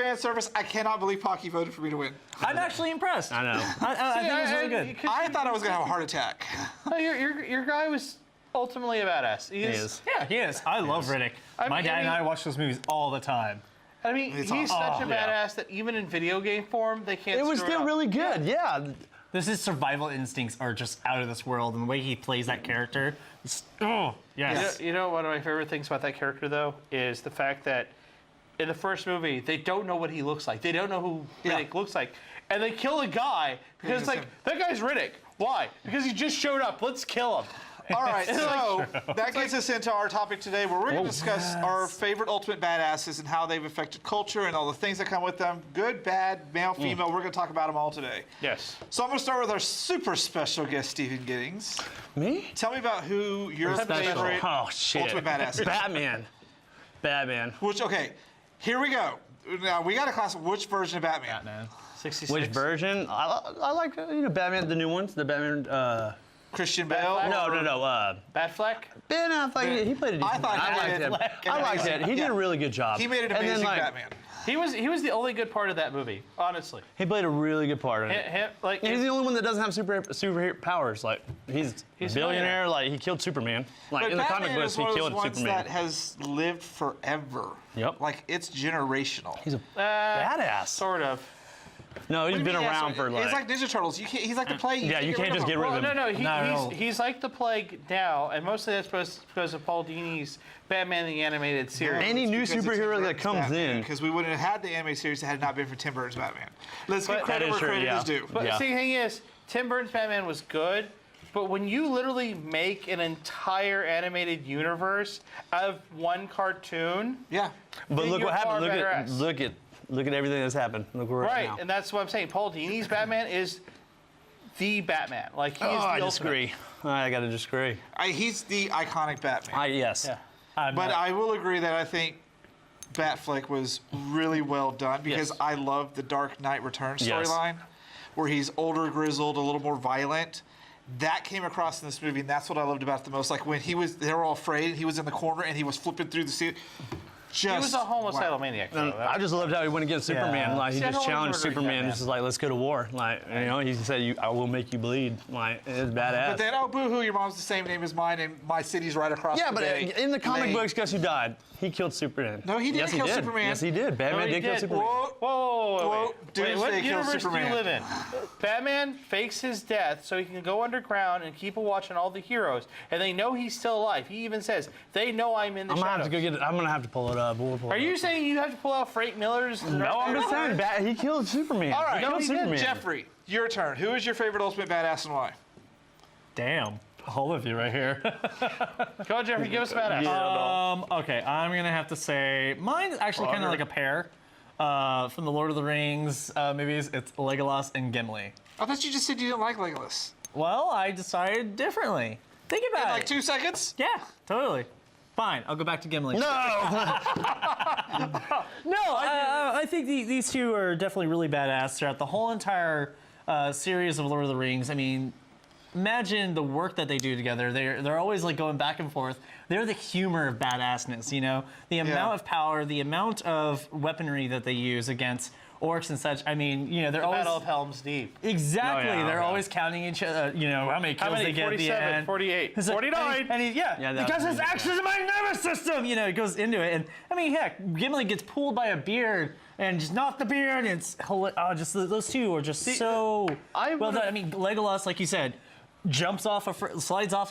fan service. I cannot believe Pocky voted for me to win. I'm actually impressed. I know. I think it was really good. I thought I was going to have a heart attack. Your guy was ultimately a badass. He is. Yeah, he is. I love Riddick. My dad and I watch those movies all the time. I mean, he's such a badass that even in video game form, they can't. It was still really good. Yeah. His survival instincts are just out of this world, and the way he plays that character. Yes. You know, one of my favorite things about that character, though, is the fact that in the first movie, they don't know what he looks like. They don't know who Riddick looks like. And they kill a guy because, like, that guy's Riddick. Why? Because he just showed up. Let's kill him. All right, so that gets us into our topic today, where we're going to discuss our favorite ultimate badasses and how they've affected culture and all the things that come with them. Good, bad, male, female. We're going to talk about them all today. Yes. So I'm going to start with our super special guest, Steven Giddings. Me? Tell me about who your favorite ultimate badass is. Batman. Which, okay, here we go. Now, we got to class which version of Batman? 66. Which version? I like, Batman, the new ones. The Batman, Christian Bale? No. Batfleck? Ben Affleck, he played a decent I liked it. He did a really good job. He made an amazing Batman. He was the only good part of that movie, honestly. He played a really good part in it. He's the only one that doesn't have super powers. Like he's a billionaire. Like he killed Superman. Like but in the Batman comic books, he killed one of those ones Superman. that has lived forever. Yep. Like it's generational. He's a badass. Sort of. No, he's been around for like. He's like Ninja Turtles. He's like the plague. You can't just get rid of him. No. He's like the plague now, and mostly that's because of Paul Dini's Batman the Animated Series. Any new superhero that comes in, because we wouldn't have had the animated series had it not been for Tim Burton's Batman. Let's give credit where credit is due. But see, the thing is, Tim Burton's Batman was good, but when you literally make an entire animated universe out of one cartoon, but look what happened. Look at everything that's happened. Look where we're at now. And that's what I'm saying. Paul Dini's Batman is the Batman. Like he is the I ultimate. disagree. I gotta disagree. He's the iconic Batman. Yes. Yeah. But I will agree that I think Batfleck was really well done because I love the Dark Knight Returns storyline, where he's older, grizzled, a little more violent. That came across in this movie, and that's what I loved about it the most. Like when they were all afraid, he was in the corner and he was flipping through the seat. He was a homicidal maniac. I just loved how he went against Superman. Like he just challenged Superman. Just like, let's go to war. Like he said, "I will make you bleed." Like it's badass. But then, oh boo-hoo, your mom's the same name as mine, and my city's right across. Yeah, the but bay. in the comic books, guess who died? He killed Superman. No, he didn't kill Superman. Yes, he did. Batman did kill Superman. Whoa. Wait, what universe Superman. do you live in? Batman fakes his death so he can go underground and keep a watch on all the heroes, and they know he's still alive. He even says, "They know I'm in the shadows." Have to go get it. I'm gonna have to pull it up. Are you saying you have to pull out Frank Miller's? No, I'm just saying he killed Superman. All right, he killed Superman. Jeffrey, your turn. Who is your favorite ultimate badass and why? Damn. All of you right here. Go on, Jeffrey, give us a badass. Okay, I'm going to have to say, mine's actually kind of like a pair from the Lord of the Rings movies. It's Legolas and Gimli. I thought you just said you didn't like Legolas. Well, I decided differently. Think about it. Like 2 seconds? Yeah, totally. Fine, I'll go back to Gimli. No! I think these two are definitely really badass throughout the whole entire series of Lord of the Rings. I mean, imagine the work that they do together. They're always like going back and forth. They're the humor of badassness, The amount of power, the amount of weaponry that they use against orcs and such. I mean, they're always... Battle of Helm's Deep. Exactly. They're always counting each other, how many kills they get at the end. 48, Like, 49. Because his actions in my nervous system, it goes into it. And I mean, heck, Gimli gets pulled by a beard and just knocked the beard, and it's just those two are just so well done. I mean, Legolas, like you said, slides off a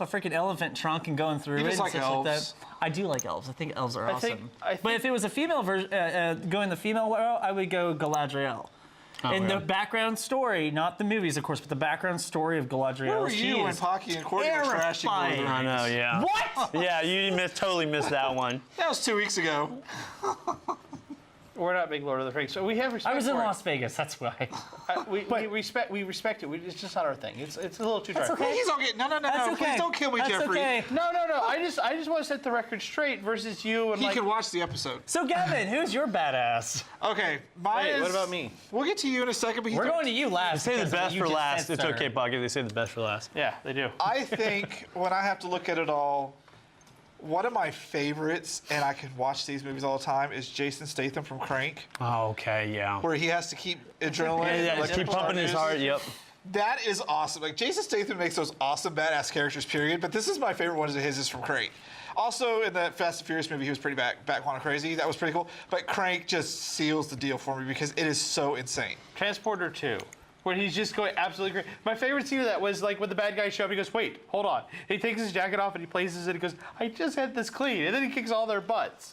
freaking elephant trunk and going through it. Just like elves. Like that. I do like elves. I think elves are awesome. I think but if it was a female version, going the female route, I would go Galadriel. The background story, not the movies, of course, but the background story of Galadriel. Where were you when Pocky and Courtney were trashing Lord of the Rings? I know, yeah. What? Yeah, you totally missed that one. That was 2 weeks ago. We're not big Lord of the Rings, so we have respect. I was in Las Vegas, that's why. We respect it. It's just not our thing. It's a little too dark. okay. He's all getting no. Please don't kill me, Jeffrey. Okay. No. I just want to set the record straight versus you and He can watch the episode. So Gavin, who's your badass? Okay, mine is... what about me? We'll get to you in a second, but We're going to you last. They say the best you for just last. said, It's sir. okay, Pocket. They say the best for last. Yeah, they do. I think when I have to look at it all, One of my favorites, and I can watch these movies all the time, is Jason Statham from Crank, Oh, okay, yeah. where he has to keep adrenaline. Yeah, like, keep pumping his heart. Yep. That is awesome. Like, Jason Statham makes those awesome badass characters, period. But this is my favorite one of his is from Crank. Also, in that Fast and Furious movie, he was pretty back on crazy. That was pretty cool. But Crank just seals the deal for me because it is so insane. Transporter 2, where he's just going absolutely great. My favorite scene of that was like when the bad guy show up, he goes, wait, hold on. He takes his jacket off and he places it, he goes, I just had this clean. And then he kicks all their butts.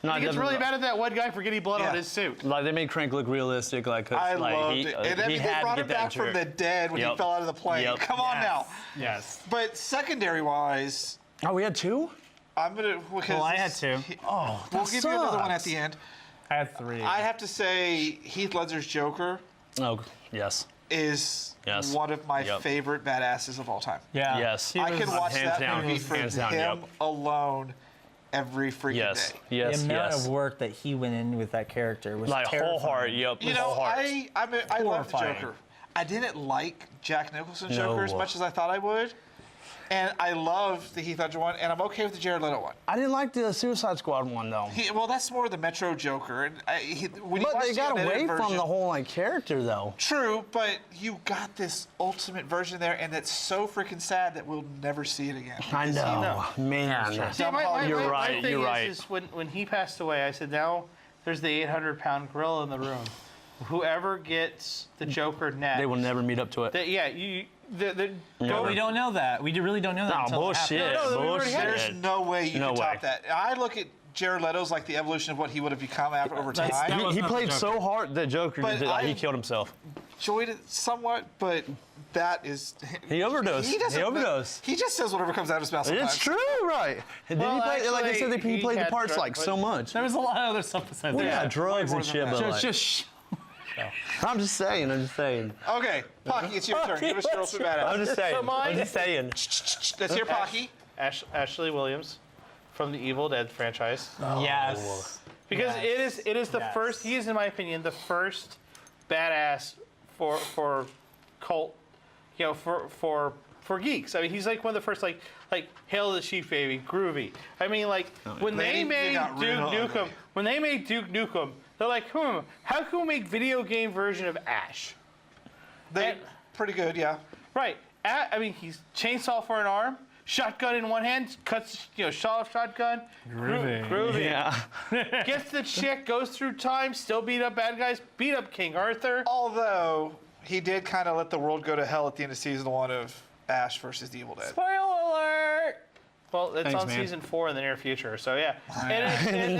No, He gets really mad at that one guy for getting blood on his suit. Like they made Crank look realistic. Like I like, loved he, it. And then he they had brought to him get that back from jerk. the dead when he Yep. fell out of the plane. Yep. Come on now. Yes. But secondary-wise, Oh, we had 2? I'm going to... Well, I had 2. Oh, We'll that give you another one at sucks. the end. I had 3. I have to say Heath Ledger's Joker Oh, yes. is Yes. one of my Yep. favorite badasses of all time. Yeah. Yes. He I was- can watch hands that down, movie for hands down, him yep. alone every freaking Yes. day. Yes. the amount yes. of work that he went in with that character was Like terrifying. whole heart. Yep. You know, whole heart. I love the Horrifying. Joker. I didn't like Jack Nicholson's No. Joker as much as I thought I would. And I love the Heath Ledger one, and I'm okay with the Jared Leto one. I didn't like the Suicide Squad one though. Well, that's more the Metro Joker. And when you But watch they the got unedited away from version- the whole like character though. True, but you got this ultimate version there, and it's so freaking sad that we'll never see it again. I Because, you know, man. See, my You're my right, thing you're right. is when he passed away, I said, now there's the 800-pound gorilla in the room. Whoever gets the Joker next, They will never meet up to it. No, we don't know that. We really don't know that. No, until it bullshit. happens. No, we already had There's no way you No can top way. that. I look at Jared Leto's like the evolution of what he would have become after over time. That's- that was He not the played Joker. so hard that Joker But did, like, he I- killed himself. Enjoyed it somewhat, but that is. He overdosed. doesn't- He overdosed. He just says whatever comes out of his mouth sometimes. It's true, right? Did Well, he play, like I actually, said, he he played the had parts drug- like so much. There was a lot of other stuff besides Well, yeah, that. drugs more and than shit, that. but Just like, I'm just saying. Okay, Pocky, it's your turn. Give us your ultimate badass. I'm just saying. So mine- I'm just saying. Let's hear Pocky. Ashley Williams from the Evil Dead franchise. yes. Because Yes. it is the Yes. first. He is, in my opinion, the first badass for cult. You know, for geeks. I mean, he's like one of the first like Hail the Chief Baby, groovy. I mean, like when they made got Duke real Nukem, ugly. when they made Duke Nukem, they're like, how can we make video game version of Ash? They pretty good, yeah. Right. I mean, he's chainsaw for an arm, shotgun in one hand, cuts, shot off shotgun. Groovy. Yeah. Gets the chick, goes through time, still beat up bad guys, beat up King Arthur. Although he did kind of let the world go to hell at the end of season 1 of Ash versus the Evil Dead. Spoiler alert! Well, it's Thanks, on man. season 4 in the near future, so yeah. And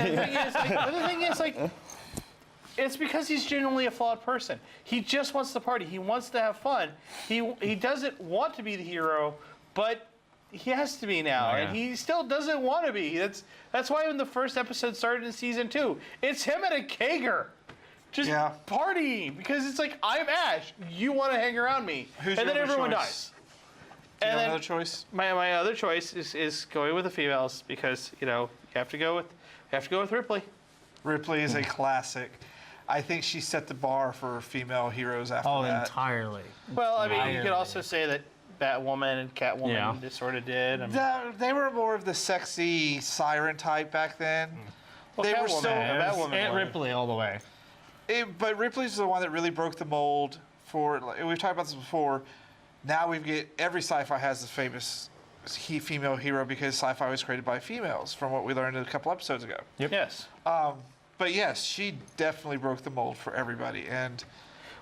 the thing is, it's because he's genuinely a flawed person. He just wants to party. He wants to have fun. He doesn't want to be the hero, but he has to be now, and he still doesn't want to be. That's why when the first episode started in season 2, it's him at a kegger, just partying, because it's like, I'm Ash. You want to hang around me, Who's and your then other everyone choice? dies. Do you And have then another choice? my other choice is going with the females because you have to go with Ripley. Ripley is a classic. I think she set the bar for female heroes after Oh, that. entirely. Well, I mean, you Entirely. could also say that Batwoman and Catwoman Yeah. just sort of did. And, They were more of the sexy siren type back then. well, they were Catwoman, so- Batwoman Aunt was. Ripley all the way. But Ripley's the one that really broke the mold for. Like, we've talked about this before. Now every sci-fi has this famous female hero because sci-fi was created by females, from what we learned a couple episodes ago. Yes. But yes, she definitely broke the mold for everybody, and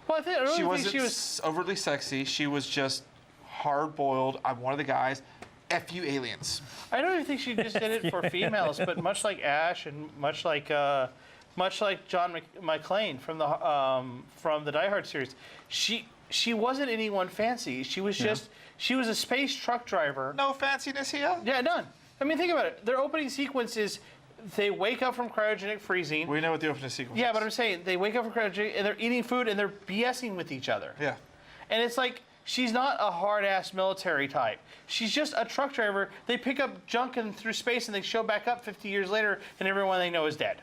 Well, I really she think wasn't she was. overly sexy. She was just hard-boiled. I'm one of the guys. F you aliens. I don't even think she just did it for females, but much like Ash and much like John McClane from the Die Hard series, she wasn't anyone fancy. She was just she was a space truck driver. No fanciness here. Yeah, none. I mean, think about it. Their opening sequence is they wake up from cryogenic freezing. We know what the opening sequence Yeah, is. but I'm saying they wake up from cryogenic and they're eating food and they're BSing with each other. Yeah. And it's like, she's not a hard-ass military type. She's just a truck driver. They pick up junk and through space and they show back up 50 years later and everyone they know is dead.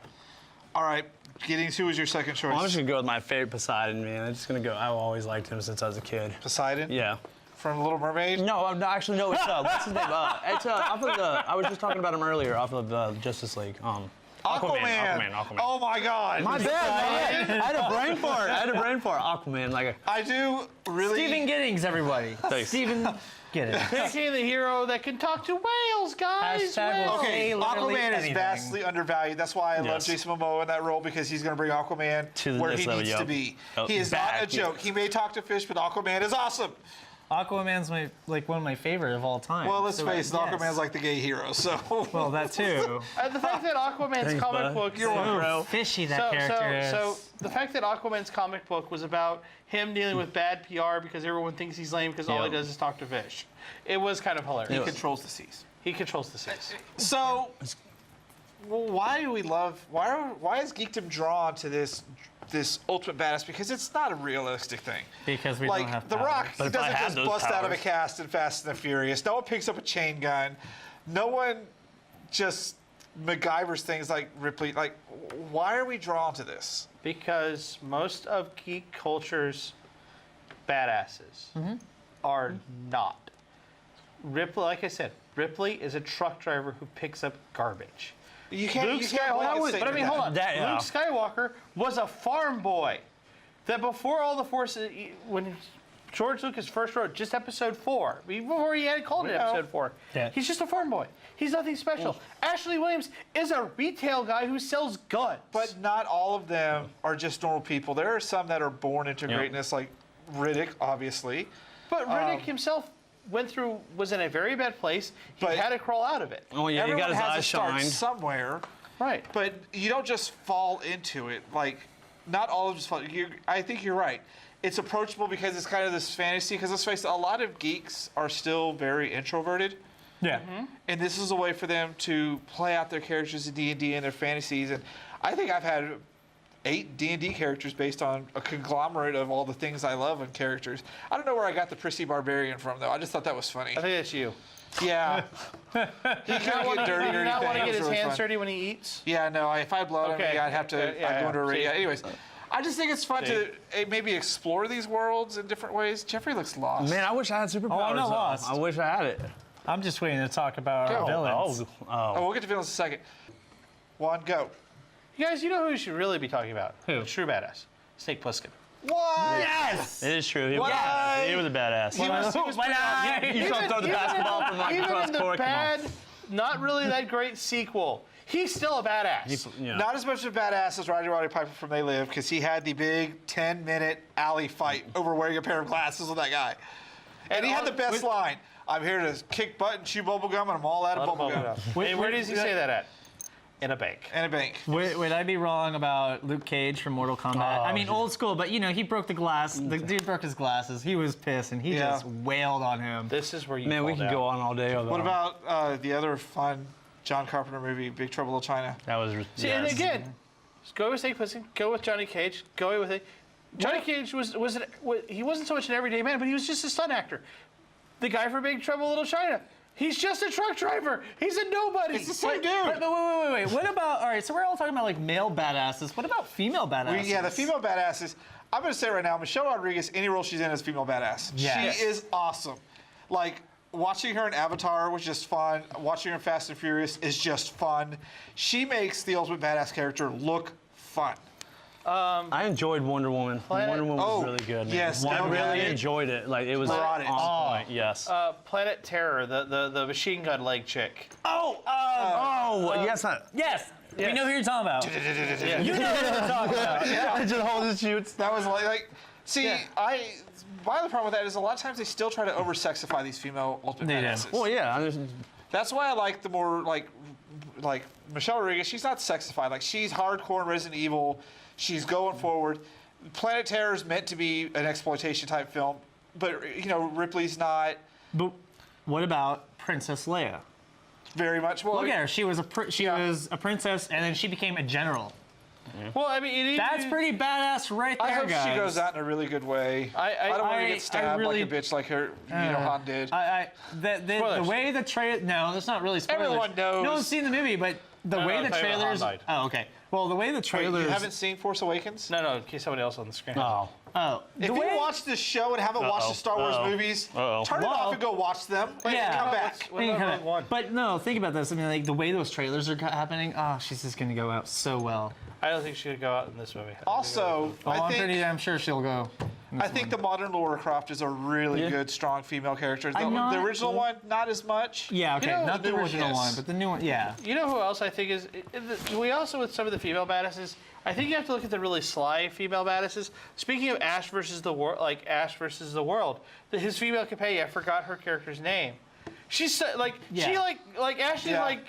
All right. Giddings, who was your second choice? Well, I'm just gonna go with my favorite Poseidon, man. I'm just gonna go. I've always liked him since I was a kid. Poseidon? Yeah. from Little Mermaid? No, actually, no. It's what's his name? It's off of the. I was just talking about him earlier, off of Justice League. Aquaman. Oh my God. My bad. I had a brain fart. Aquaman, I do really. Steven Giddings, everybody. Thanks. Steven Giddings. Picking the hero that can talk to whales, guys. Hashtag Whales. Okay, literally Aquaman is anything. vastly undervalued. That's why I love Yes. Jason Momoa in that role, because he's going to bring Aquaman To the where next he level, needs yep. to be. Oh, He is not a back. joke. He may talk to fish, but Aquaman is awesome. Aquaman's one of my favorite of all time. Well, let's So, face it, yes. Aquaman's like the gay hero, so. Well, that too. The fact that Aquaman's Thanks, comic bud. book. So fishy that character is. So the fact that Aquaman's comic book was about him dealing with bad PR because everyone thinks he's lame because all he Yep. does is talk to fish. It was kind of hilarious. He controls the seas. He controls the seas. So, well, why is geekdom drawn to this ultimate badass? Because it's not a realistic thing. Because we Like, don't have The powers. Rock, But he if I doesn't had just those bust out of a powers- cast in Fast and the Furious. No one picks up a chain gun. No one just MacGyver's things like Ripley. Like, why are we drawn to this? Because most of geek culture's badasses are not. Ripley, like I said, Ripley is a truck driver who picks up garbage. You can't. Luke you can't Skywalker, blanket but I statement mean, that. hold on. That, yeah. Luke Skywalker was a farm boy. That before all the forces, when George Lucas first wrote just Episode 4, before he had called it know. Episode 4, Yeah. he's just a farm boy. He's nothing special. Ashley Williams is a retail guy who sells guns. But not all of them are just normal people. There are some that are born into Yep. greatness, like Riddick, obviously. But Riddick himself was in a very bad place. He But- had to crawl out of it. Oh yeah, he Everyone got his has to eyes start shined. somewhere, Right. but you don't just fall into it. Like, not all of us fall. I think you're right. It's approachable because it's kind of this fantasy. Because let's face it, a lot of geeks are still very introverted. Yeah. And this is a way for them to play out their characters in D&D and their fantasies. And I think I've had 8 D&D characters based on a conglomerate of all the things I love in characters. I don't know where I got the prissy barbarian from, though. I just thought that was funny. I think that's you. Yeah. He couldn't get dirty Do or you not want to anything. It get was his really hands fun. dirty when he eats? Yeah, no. If I had blood on Okay, me, I'd have to okay, yeah, I'd go into a see. yeah. Anyways, I just think it's fun to maybe explore these worlds in different ways. Jeffrey looks lost. Man, I wish I had superpowers. I'm not though. lost. I wish I had it. I'm just waiting to talk about our villains. Oh, we'll get to villains in a second. Juan, go. You guys, you know who we should really be talking about? Who? A true badass. Snake Plissken. What? Yes! It is true. He was, What? he was a badass. He was Why not? You saw him throw the basketball from like Even across in the the court. bad, not really that great sequel, he's still a badass. Not as much of a badass as Roddy Piper from They Live, because he had the big 10-minute alley fight over wearing a pair of glasses with that guy. And he had the best line. I'm here to kick butt and chew bubble gum, and I'm all out of bubble gum. Hey, where does he say that at? In a bank. And a bank. Would I be wrong about Luke Cage from Mortal Kombat? I mean, old school, but he broke the glass. The dude broke his glasses. He was pissed, and he Yeah. just wailed on him. This is where you Man, we fall could down. go on all day. What about the other fun John Carpenter movie, Big Trouble in Little China? That was. See, and again, just go with Snake Plissken, go with Johnny Cage, go with it. Johnny Cage he wasn't so much an everyday man, but he was just a stunt actor. The guy for Big Trouble in Little China, he's just a truck driver. He's a nobody. It's the same dude. But wait. What about, all right, so we're all talking about like male badasses. What about female badasses? Yeah, the female badasses. I'm going to say right now, Michelle Rodriguez, any role she's in is female badass. Yes. She is awesome. Like, watching her in Avatar was just fun. Watching her in Fast and Furious is just fun. She makes the ultimate badass character look fun. I enjoyed Wonder Woman. Wonder Woman was really good. Man. yes, I Gal really Gadot. enjoyed it. Like it was Brought it. on point. Yes. Planet Terror, the machine gun leg chick. Yes. Yes, we know who you're talking about. You know who you're talking about. I just hold his shoots. That was like see, my other problem with that is a lot of times they still try to over-sexify these female ultimate They do. badasses. Well, yeah. That's why I like the more like Michelle Rodriguez. She's not sexified. Like, she's hardcore in Resident Evil. She's going forward. Planet Terror is meant to be an exploitation type film, but Ripley's not But what about Princess Leia? very much. Well, Look at her. She was a princess, and then she became a general. Well, I mean, That's pretty badass right there, I hope guys. she goes out in a really good way. I don't want to get stabbed really- like a bitch like her, Han did. The Spoilers. way the trailer. No, that's not really spoilers. Everyone knows. No one's seen the movie, but the No, way I'm the talking about Han trailers. died. Oh, okay. Well, the way the Wait, trailers. you haven't seen Force Awakens? No, in case somebody else on the screen. Oh. Oh, If you watch this show and haven't watched the Star Wars movies, turn it off and go watch them. Yeah. Come back. What about Rogue One? But no, think about this. I mean, like the way those trailers are happening. Oh, she's just gonna go out so well. I don't think she would go out in this movie. Also, I'm sure she'll go. I think the modern Laura Croft is a really good, strong female character. The original one, not as much. Yeah, okay, You know, not the the original yes. one, but the new one. Yeah. You know who else I think is? We also with some of the female badasses. I think you have to look at the really sly female badasses. Speaking of Ash versus the world, his female companion. I forgot her character's name. She's like she like Ashley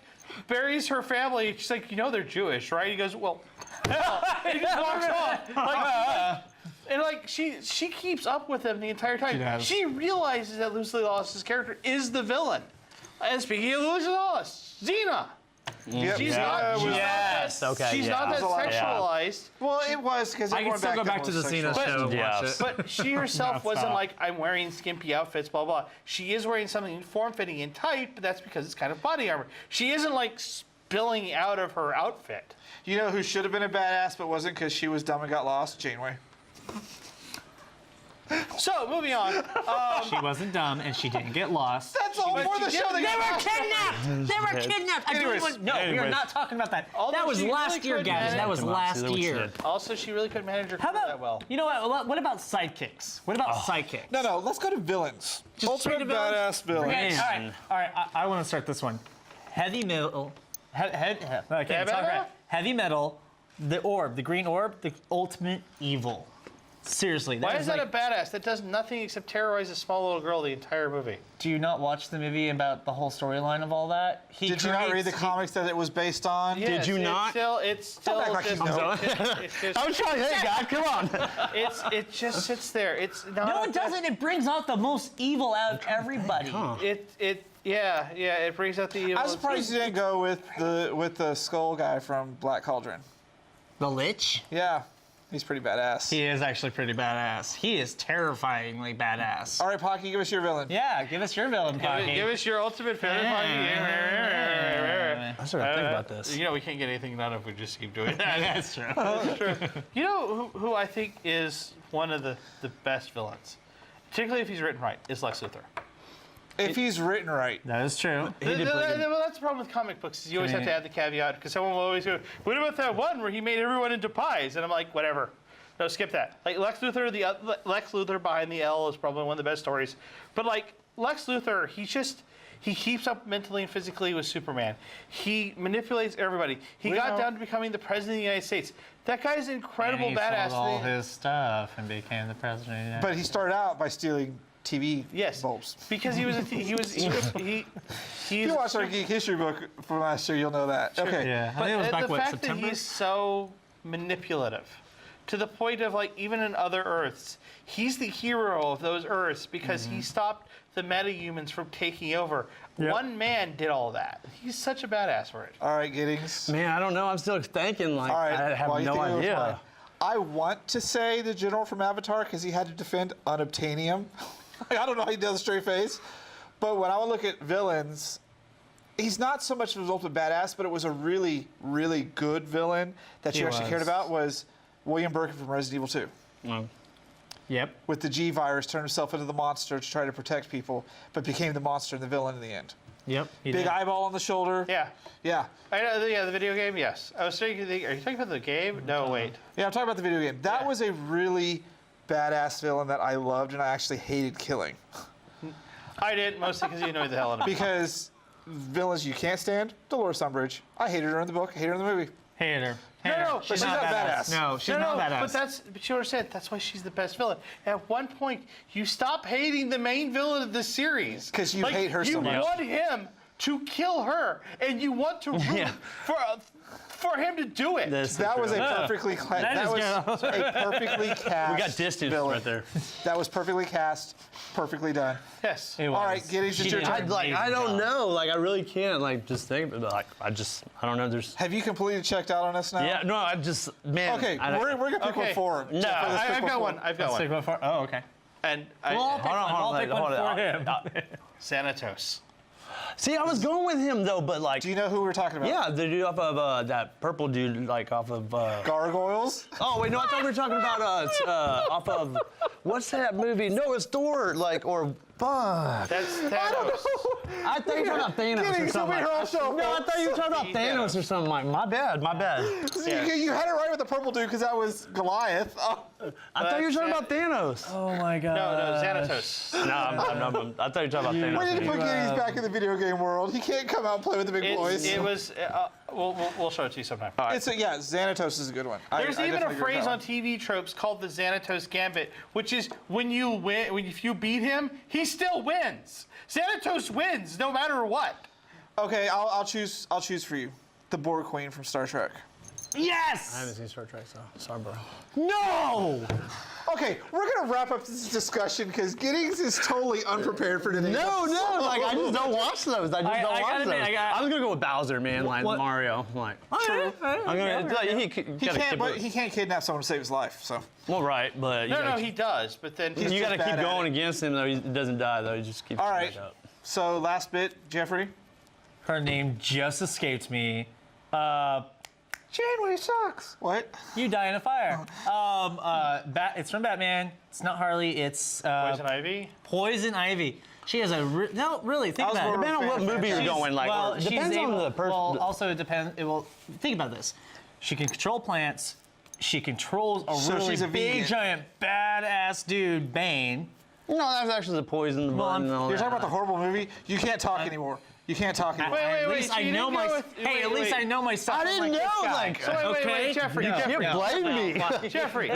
buries her family. She's like, they're Jewish, right? He goes, well, hell. He just walks off. And she keeps up with him the entire time. She realizes that Lucy Lawless's character is the villain. And speaking of Lucy Lawless, Xena. Yep. She's not. She's not that sexualized. Well, it was because I can still go back to the Xena show. But she herself wasn't like, I'm wearing skimpy outfits, blah, blah. She is wearing something form-fitting and tight, but that's because it's kind of body armor. She isn't like spilling out of her outfit. You know who should have been a badass but wasn't because she was dumb and got lost? Janeway. So, moving on. She wasn't dumb and she didn't get lost. That's all for the show. They were kidnapped! They were kidnapped! We are not talking about that. That was last year, guys. That was last year. Also, she really couldn't manage her career that well. You know what about sidekicks? What about sidekicks? No, let's go to villains. Just Ultimate straight to villains? badass villains. Okay, all right. I want to start this one. Heavy metal. I can't talk right. Heavy metal. The orb, the green orb, the ultimate evil. Seriously. Why is that a badass that does nothing except terrorize a small little girl the entire movie? Do you not watch the movie about the whole storyline of all that? Did you not read the comics that it was based on? Yes, Did you not? It's still Don't act like you know. I was trying to say, God, come on. it just sits there. It's not. No, it doesn't. It brings out the most evil out of everybody. It brings out the evil. I'm surprised you didn't go with the skull guy from Black Cauldron. The Lich? Yeah, he's pretty badass. He is actually pretty badass. He is terrifyingly badass. All right, Pocky, give us your villain. Yeah, give us your villain, Pocky. Give us your ultimate villain, Pocky. I sort of think about this. We can't get anything done if we just keep doing that. That's true. You know who I think is one of the best villains, particularly if he's written right, is Lex Luthor. If he's written right. That is true. Well, that's the problem with comic books. Is you always have to add the caveat because someone will always go, "What about that one where he made everyone into pies?" And I'm like, whatever. No, skip that. Like Lex Luthor behind the L is probably one of the best stories. But like Lex Luthor, he keeps up mentally and physically with Superman. He manipulates everybody. He got down to becoming the president of the United States. That guy's an incredible badass. He sold all his stuff and became the president of the United States. But he started out by stealing TV bulbs. Because he was if you watch our Geek History book from last year, you'll know that. Sure. Okay. Yeah. But I think it was back, the fact September? that he's so manipulative, to the point of like even in other Earths, he's the hero of those Earths because he stopped the metahumans from taking over. Yep. One man did all that. He's such a badass for it. All right, Giddings. Man, I don't know. I'm still thinking like I have no idea. I want to say the general from Avatar because he had to defend unobtainium. I don't know how he does a straight face, but when I would look at villains, he's not so much of an ultimate badass, but it was a really, really good villain that you actually cared about was William Birkin from Resident Evil 2. Yep. With the G virus, turned himself into the monster to try to protect people, but became the monster and the villain in the end. Yep. Big eyeball on the shoulder. Yeah. Yeah. The video game, yes. I was thinking, are you talking about the game? No, wait. Yeah, I'm talking about the video game. That was a really badass villain that I loved and I actually hated killing. I did, mostly because you annoyed the hell out of me. Because villains you can't stand, Dolores Umbridge. I hated her in the book, hated her in the movie. Hated her. No, she's not badass. No, she's not badass. But you understand, that's why she's the best villain. At one point, you stop hating the main villain of the series. Because you hate her so much. You want him to kill her, and you want to root for him to do it. That was a perfectly cast. We got distance right there. That was perfectly cast, perfectly done. Yes. All right, Giddings, it's your turn. I don't know. Like I really can't. Like just think. But like I don't know. There's. Have you completely checked out on us now? Yeah. No. I just man. Okay. We're gonna pick one for him. No. I've got one. Pick one for. Oh, okay. And I'll pick one for him. Xanatos. See, I was going with him though, but like. Do you know who we're talking about? Yeah, the dude off of that purple dude, like off of. Gargoyles? Oh wait, no, I thought we were talking about off of. What's that movie? No, it's Thor, like or. Fuck. That's Thanos. I thought you were talking about Thanos or Giddings, something. over here also. No, I thought you were talking about Thanos or something. Like, my bad. Yeah. You had it right with the purple dude because that was Goliath. Oh. I thought you were talking about Thanos. Oh my god. No, Xanatos. No, I thought you were talking about Thanos. We need to put Giddings back in the video game world. He can't come out and play with the big boys. It was. We'll show it to you sometime. Yeah, Xanatos is a good one. There's I even a definitely agree with phrase that on TV tropes called the Xanatos Gambit, which is when you win, if you beat him, he still wins. Xanatos wins no matter what. one. Okay, I'll choose for you. The Borg Queen from Star Trek. Yes! I haven't seen Star Trek, so sorry, bro. No! Okay, we're gonna wrap up this discussion because Giddings is totally unprepared for today. No, like I just don't watch those. I just don't watch those. I was gonna go with Bowser, man, like what? Mario. Like, True. I'm gonna. Like, He can't kidnap someone to save his life. So. Well, right, but No, he does, but then you gotta bad keep at going it. against him though. He doesn't die though. He just keeps. All right. Right up. So last bit, Jeffrey. Her name just escaped me. Janeway sucks. What? You die in a fire. It's from Batman. It's not Harley. It's Poison Ivy. Poison Ivy. She has a no, really. Think about it. Depending on what movie you're going, like, Well, she's depends on able. the person. Well, also it depends. It will. Think about this. She can control plants. She controls a So really she's a big, vegan. giant, badass dude, Bane. No, that's actually the poison, the blood, and all You're that. talking about the horrible movie. You can't talk anymore. You can't talk anymore. At least I know my. At least I know my stuff. I didn't know, like. So wait, Jeffrey. You can't blame me. Jeffrey,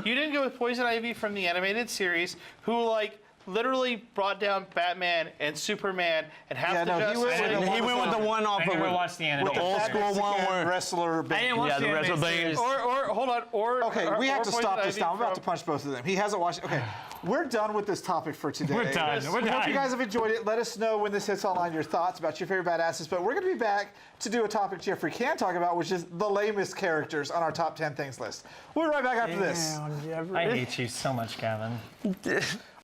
you didn't go with Poison Ivy from the animated series, who like literally brought down Batman and Superman and half Yeah, the no, he Justice went with League. He went with the one off I of never watched the the animated old series. school one where. Wrestler. I didn't watch Yeah, the the rest of animated the series. Or hold on, Okay, we have to Poison stop this Ivy now. I'm about to from- punch both of them. He hasn't watched. Okay, we're done with this topic for today. We're done. We're We hope done. you guys have enjoyed it. Let us know when this hits online your thoughts about your favorite badasses. But we're going to be back to do a topic Jeffrey can talk about, which is the lamest characters on our top 10 things list. We'll be right back after this. I hate you so much, Gavin.